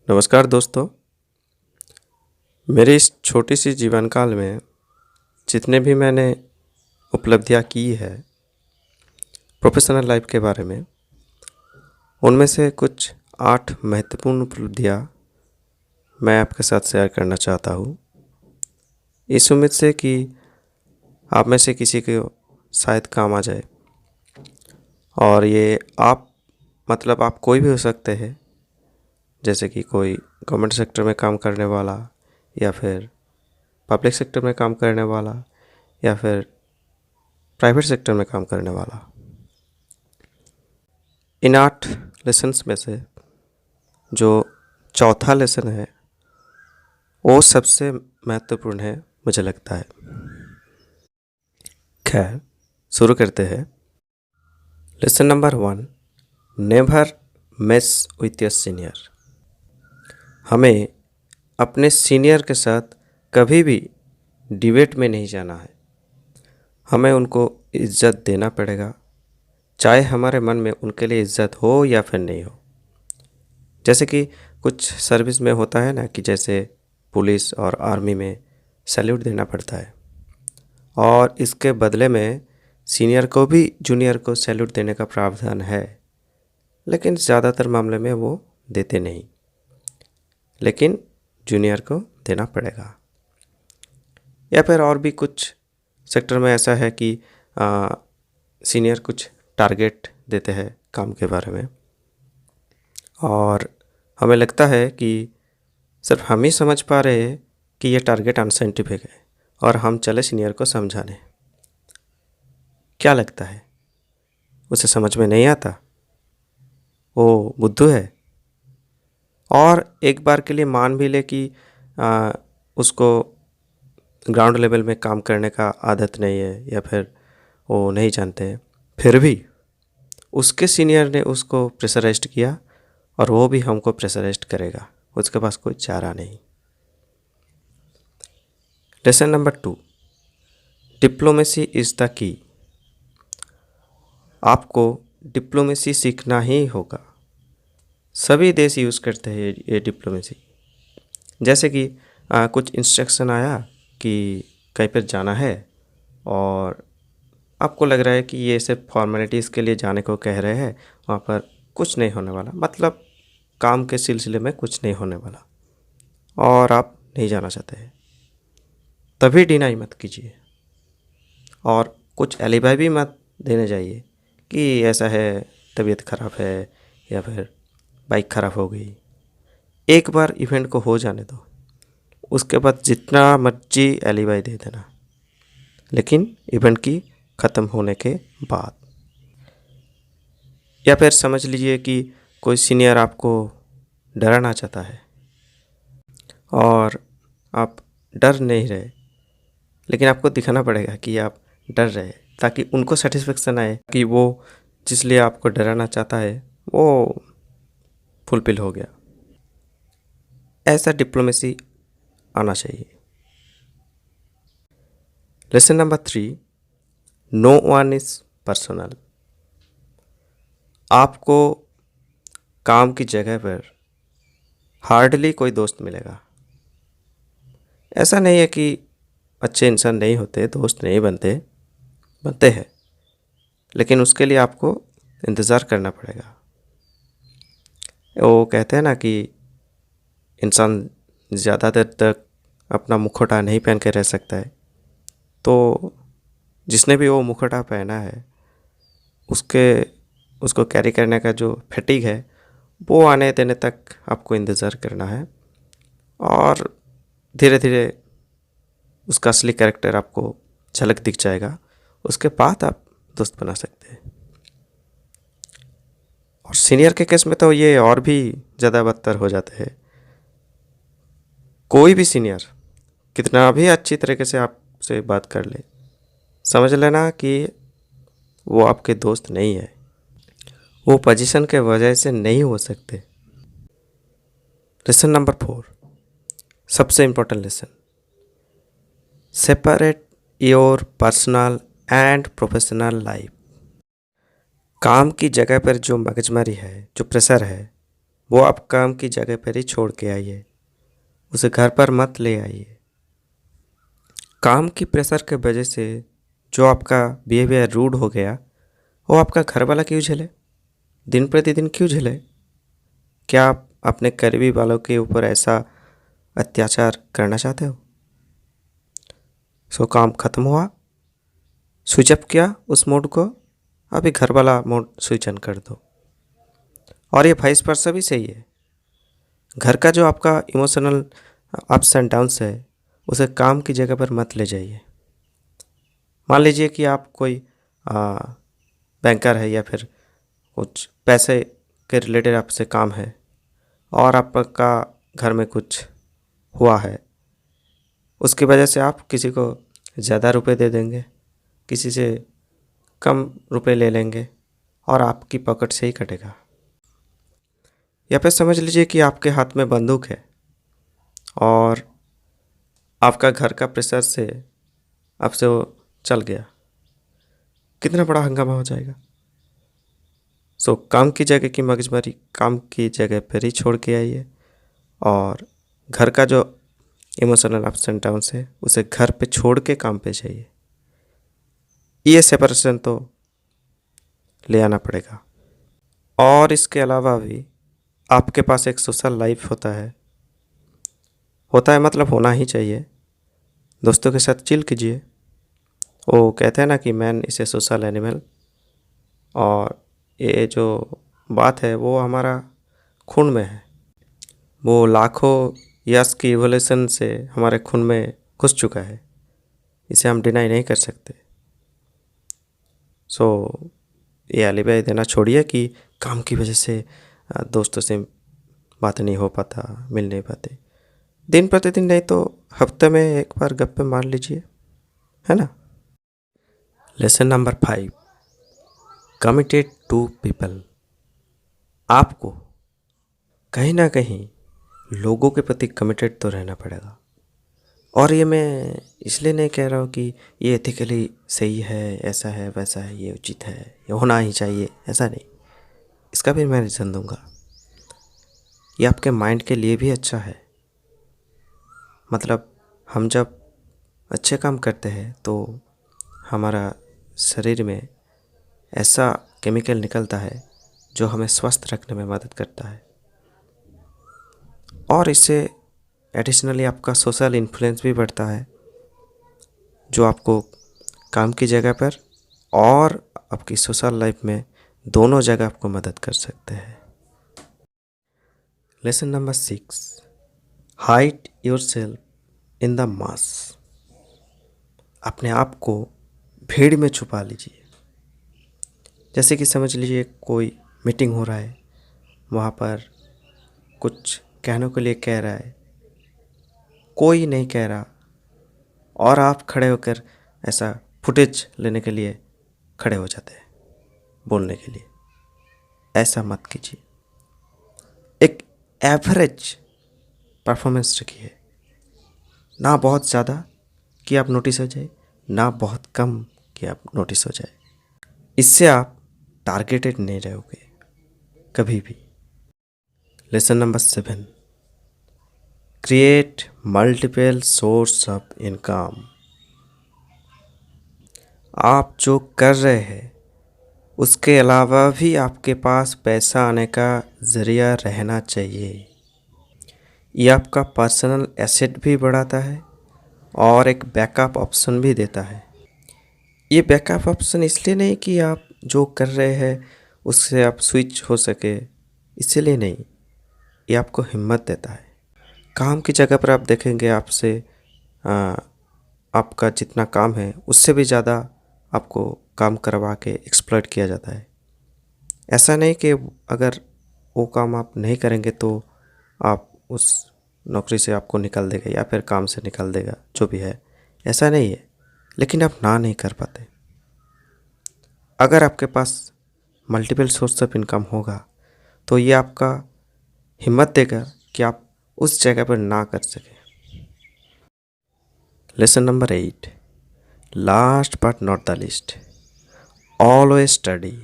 नमस्कार दोस्तों। मेरी इस छोटी सी जीवन काल में जितने भी मैंने उपलब्धियां की है प्रोफेशनल लाइफ के बारे में, उनमें से कुछ 8 महत्वपूर्ण उपलब्धियां मैं आपके साथ शेयर करना चाहता हूँ। इस उम्मीद से कि आप में से किसी को शायद काम आ जाए। और ये आप कोई भी हो सकते हैं, जैसे कि कोई गवर्नमेंट सेक्टर में काम करने वाला, या फिर पब्लिक सेक्टर में काम करने वाला, या फिर प्राइवेट सेक्टर में काम करने वाला। इन 8 लेसन्स में से जो चौथा लेसन है वो सबसे महत्वपूर्ण है, मुझे लगता है। खैर, शुरू करते हैं। Lesson number 1, never mess with your senior. हमें अपने सीनियर के साथ कभी भी डिबेट में नहीं जाना है। हमें उनको इज्जत देना पड़ेगा, चाहे हमारे मन में उनके लिए इज्जत हो या फिर नहीं हो। जैसे कि कुछ सर्विस में होता है ना, कि जैसे पुलिस और आर्मी में सैल्यूट देना पड़ता है, और इसके बदले में सीनियर को भी जूनियर को सैल्यूट देने का प्रावधान है, लेकिन ज़्यादातर मामले में वो देते नहीं, लेकिन जूनियर को देना पड़ेगा। या फिर और भी कुछ सेक्टर में ऐसा है कि सीनियर कुछ टारगेट देते हैं काम के बारे में, और हमें लगता है कि सिर्फ हम ही समझ पा रहे हैं कि ये टारगेट अनसाइंटिफिक है, और हम चले सीनियर को समझाने। क्या लगता है, उसे समझ में नहीं आता, वो बुद्धू है। और एक बार के लिए मान भी ले कि उसको ग्राउंड लेवल में काम करने का आदत नहीं है, या फिर वो नहीं जानते हैं, फिर भी उसके सीनियर ने उसको प्रेशराइज्ड किया, और वो भी हमको प्रेशराइज्ड करेगा। उसके पास कोई चारा नहीं। Lesson number 2, diplomacy is the key. आपको डिप्लोमेसी सीखना ही होगा। सभी देश यूज़ करते हैं ये डिप्लोमेसी। जैसे कि कुछ इंस्ट्रक्शन आया कि कहीं पर जाना है, और आपको लग रहा है कि ये सिर्फ फॉर्मेलिटीज़ के लिए जाने को कह रहे हैं, वहाँ पर कुछ नहीं होने वाला, मतलब काम के सिलसिले में कुछ नहीं होने वाला, और आप नहीं जाना चाहते हैं, तभी डिनाई मत कीजिए। और कुछ एलिबाई भी मत देने जाइए कि ऐसा है, तबीयत ख़राब है, या फिर बाइक ख़राब हो गई। एक बार इवेंट को हो जाने दो, उसके बाद जितना मर्जी एलिबाई दे देना, लेकिन इवेंट की ख़त्म होने के बाद। या फिर समझ लीजिए कि कोई सीनियर आपको डराना चाहता है, और आप डर नहीं रहे, लेकिन आपको दिखाना पड़ेगा कि आप डर रहे, ताकि उनको सेटिस्फेक्शन आए कि वो जिस लिए आपको डराना चाहता है वो फुलफिल हो गया। ऐसा डिप्लोमेसी आना चाहिए। Lesson number 3, no one is personal. आपको काम की जगह पर हार्डली कोई दोस्त मिलेगा। ऐसा नहीं है कि अच्छे इंसान नहीं होते, दोस्त नहीं बनते हैं, लेकिन उसके लिए आपको इंतज़ार करना पड़ेगा। वो कहते हैं ना कि इंसान ज़्यादा देर तक अपना मुखौटा नहीं पहन के रह सकता है, तो जिसने भी वो मुखौटा पहना है उसको कैरी करने का जो फटीग है, वो आने देने तक आपको इंतज़ार करना है, और धीरे धीरे उसका असली कैरेक्टर आपको झलक दिख जाएगा। उसके बाद आप दोस्त बना सकते हैं। और सीनियर के केस में तो ये और भी ज़्यादा बदतर हो जाते हैं। कोई भी सीनियर कितना भी अच्छी तरीके से आपसे बात कर ले, समझ लेना कि वो आपके दोस्त नहीं है। वो पोजीशन के वजह से नहीं हो सकते। लेसन नंबर 4, सबसे important lesson, separate your personal and professional life. काम की जगह पर जो मगजमारी है, जो प्रेशर है, वो आप काम की जगह पर ही छोड़ के आइए, उसे घर पर मत ले आइए। काम की प्रेशर के वजह से जो आपका बिहेवियर रूड हो गया, वो आपका घर वाला क्यों झेले, दिन प्रतिदिन क्यों झेले? क्या आप अपने करीबी वालों के ऊपर ऐसा अत्याचार करना चाहते हो? काम खत्म हुआ, स्विच अप किया उस मोड को, अभी घर वाला मोड स्विच ऑन कर दो। और ये वाइस वर्सा भी सही है। घर का जो आपका इमोशनल अप्स एंड डाउन्स है, उसे काम की जगह पर मत ले जाइए। मान लीजिए कि आप कोई बैंकर है या फिर कुछ पैसे के रिलेटेड आपसे काम है और आपका घर में कुछ हुआ है, उसकी वजह से आप किसी को ज़्यादा रुपए दे देंगे, किसी से कम रुपए ले लेंगे और आपकी पॉकेट से ही कटेगा। या फिर समझ लीजिए कि आपके हाथ में बंदूक है और आपका घर का प्रेशर से आपसे वो चल गया, कितना बड़ा हंगामा हो जाएगा। काम की जगह की मगजमारी काम की जगह पर ही छोड़ के आइए और घर का जो इमोशनल अप्स एंड डाउन्स है उसे घर पे छोड़ के काम पे जाइए। ये सेपरेशन तो ले आना पड़ेगा। और इसके अलावा भी आपके पास एक सोशल लाइफ होता है मतलब होना ही चाहिए। दोस्तों के साथ चिल कीजिए। वो कहते हैं ना कि man is a social animal, और ये जो बात है वो हमारा खून में है। वो लाखों यस की इवोल्यूशन से हमारे खून में घुस चुका है, इसे हम डिनाई नहीं कर सकते। ये एलिबाई देना छोड़िए कि काम की वजह से दोस्तों से बात नहीं हो पाता, मिल नहीं पाते। दिन प्रतिदिन नहीं तो हफ्ते में एक बार गप्पे मार लीजिए, है ना। Lesson number 5, committed to people. आपको कहीं ना कहीं लोगों के प्रति कमिटेड तो रहना पड़ेगा। और ये मैं इसलिए नहीं कह रहा हूँ कि ये एथिकली सही है, ऐसा है वैसा है, ये उचित है, ये होना ही चाहिए, ऐसा नहीं। इसका भी मैं रीज़न दूंगा। ये आपके माइंड के लिए भी अच्छा है। मतलब हम जब अच्छे काम करते हैं तो हमारा शरीर में ऐसा केमिकल निकलता है जो हमें स्वस्थ रखने में मदद करता है। और इससे एडिशनली आपका सोशल इन्फ्लुएंस भी बढ़ता है, जो आपको काम की जगह पर और आपकी सोशल लाइफ में दोनों जगह आपको मदद कर सकते हैं। Lesson number 6, hide yourself in the mass. अपने आप को भीड़ में छुपा लीजिए। जैसे कि समझ लीजिए कोई मीटिंग हो रहा है, वहाँ पर कुछ कहने के लिए कह रहा है, कोई नहीं कह रहा, और आप खड़े होकर ऐसा फुटेज लेने के लिए खड़े हो जाते हैं बोलने के लिए। ऐसा मत कीजिए। एक एवरेज परफॉर्मेंस रखिए, ना बहुत ज़्यादा कि आप नोटिस हो जाए, ना बहुत कम कि आप नोटिस हो जाए। इससे आप टारगेटेड नहीं रहोगे कभी भी। Lesson number 7, create multiple source of income. आप जो कर रहे हैं उसके अलावा भी आपके पास पैसा आने का ज़रिया रहना चाहिए। ये आपका पर्सनल एसेट भी बढ़ाता है और एक बैकअप ऑप्शन भी देता है। ये बैकअप ऑप्शन इसलिए नहीं कि आप जो कर रहे हैं उससे आप स्विच हो सके, इसलिए नहीं, ये आपको हिम्मत देता है। काम की जगह पर आप देखेंगे आपका जितना काम है उससे भी ज़्यादा आपको काम करवा के एक्सप्लॉइट किया जाता है। ऐसा नहीं कि अगर वो काम आप नहीं करेंगे तो आप उस नौकरी से आपको निकाल देगा या फिर काम से निकाल देगा, जो भी है, ऐसा नहीं है। लेकिन आप ना नहीं कर पाते। अगर आपके पास मल्टीपल सोर्स ऑफ इनकम होगा तो ये आपका हिम्मत देगा कि आप उस जगह पर ना कर सकें। Lesson number 8, last but not the least, always study.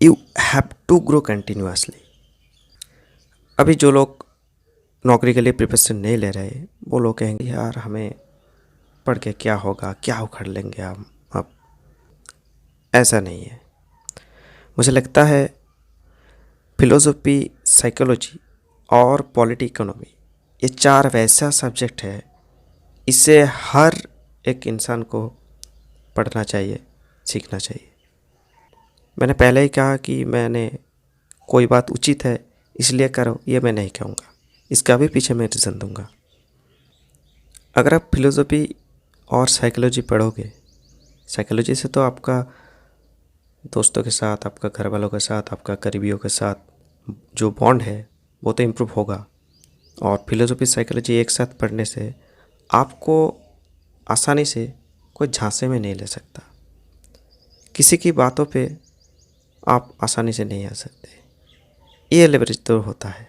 You have to grow continuously. अभी जो लोग नौकरी के लिए प्रिपरेशन नहीं ले रहे, वो लोग कहेंगे यार हमें पढ़ के क्या होगा, क्या उखड़ लेंगे हम अब। ऐसा नहीं है। मुझे लगता है फिलोसफी, साइकोलॉजी और पॉलिटी इकोनॉमी, ये 4 वैसा सब्जेक्ट है, इसे हर एक इंसान को पढ़ना चाहिए, सीखना चाहिए। मैंने पहले ही कहा कि मैंने कोई बात उचित है इसलिए करो, ये मैं नहीं कहूँगा, इसका भी पीछे मैं रीज़न दूँगा। अगर आप फिलोसफी और साइकोलॉजी पढ़ोगे, साइकोलॉजी से तो आपका दोस्तों के साथ, आपका घर वालों के साथ, आपका करीबियों के साथ जो बॉन्ड है वो तो इम्प्रूव होगा, और फिलोसफी साइकोलॉजी एक साथ पढ़ने से आपको आसानी से कोई झांसे में नहीं ले सकता। किसी की बातों पे आप आसानी से नहीं आ सकते, ये लेवरेज तो होता है।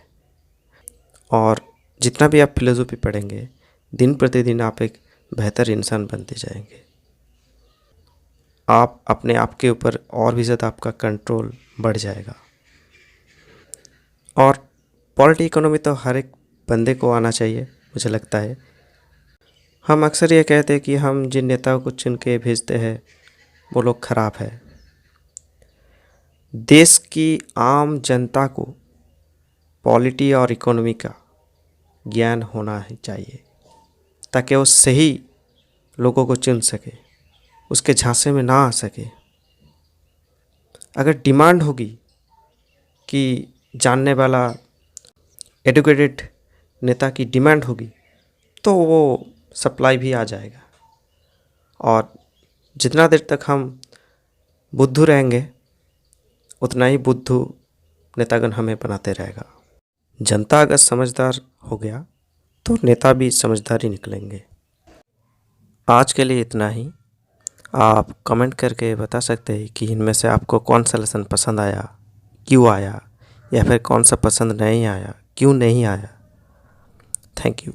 और जितना भी आप फिलोसफी पढ़ेंगे, दिन प्रतिदिन आप एक बेहतर इंसान बनते जाएंगे। आप अपने आप के ऊपर और भी ज़्यादा आपका कंट्रोल बढ़ जाएगा। और पॉलिटी इकोनॉमी तो हर एक बंदे को आना चाहिए, मुझे लगता है। हम अक्सर ये कहते हैं कि हम जिन नेताओं को चुन के भेजते हैं वो लोग खराब है। देश की आम जनता को पॉलिटी और इकोनॉमी का ज्ञान होना ही चाहिए, ताकि वो सही लोगों को चुन सके, उसके झांसे में ना आ सके। अगर डिमांड होगी कि जानने वाला एडुकेटेड नेता की डिमांड होगी, तो वो सप्लाई भी आ जाएगा। और जितना देर तक हम बुद्धू रहेंगे, उतना ही बुद्धू नेतागण हमें बनाते रहेगा। जनता अगर समझदार हो गया तो नेता भी समझदार ही निकलेंगे। आज के लिए इतना ही। आप कमेंट करके बता सकते हैं कि इनमें से आपको कौन सा लेसन पसंद आया, क्यों आया, या फिर कौन सा पसंद नहीं आया, क्यों नहीं आया। Thank you.